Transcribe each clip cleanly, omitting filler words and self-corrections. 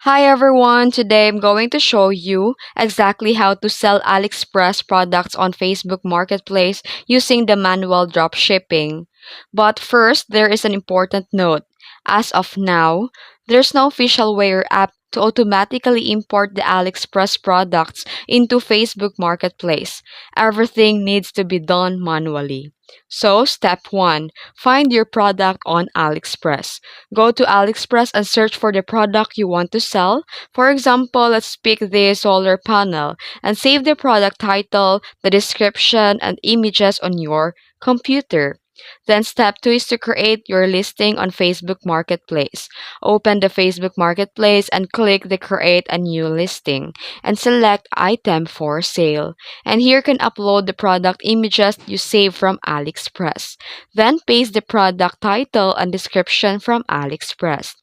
Hi everyone, today I'm going to show you exactly how to sell Aliexpress products on Facebook Marketplace using the manual drop shipping. But first, there is an important note. As of now, there's no official way or app to automatically import the Aliexpress products into Facebook Marketplace. Everything needs to be done manually. So, step 1, find your product on Aliexpress. Go to AliExpress and search for the product you want to sell. For example, let's pick the solar panel and save the product title, the description, and images on your computer. Then step 2 is to create your listing on Facebook Marketplace. Open the Facebook Marketplace and click the create a new listing and select item for sale. And here you can upload the product images you saved from AliExpress. Then paste the product title and description from AliExpress.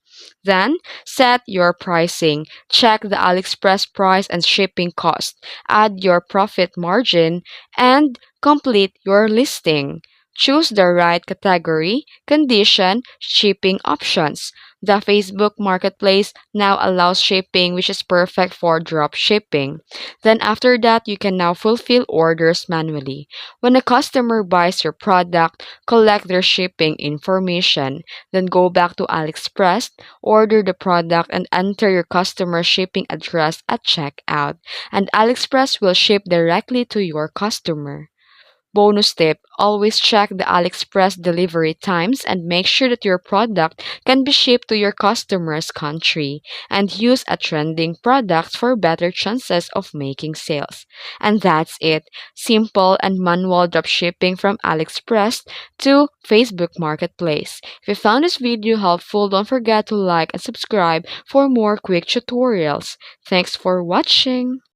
Then, set your pricing. Check the AliExpress price and shipping cost. Add your profit margin and complete your listing. Choose the right category, condition, shipping options. The Facebook Marketplace now allows shipping, which is perfect for drop shipping. Then after that, you can now fulfill orders manually. When a customer buys your product, collect their shipping information. Then go back to AliExpress, order the product, and enter your customer shipping address at checkout. And AliExpress will ship directly to your customer. Bonus tip, always check the AliExpress delivery times and make sure that your product can be shipped to your customer's country. And use a trending product for better chances of making sales. And that's it. Simple and manual dropshipping from AliExpress to Facebook Marketplace. If you found this video helpful, don't forget to like and subscribe for more quick tutorials. Thanks for watching.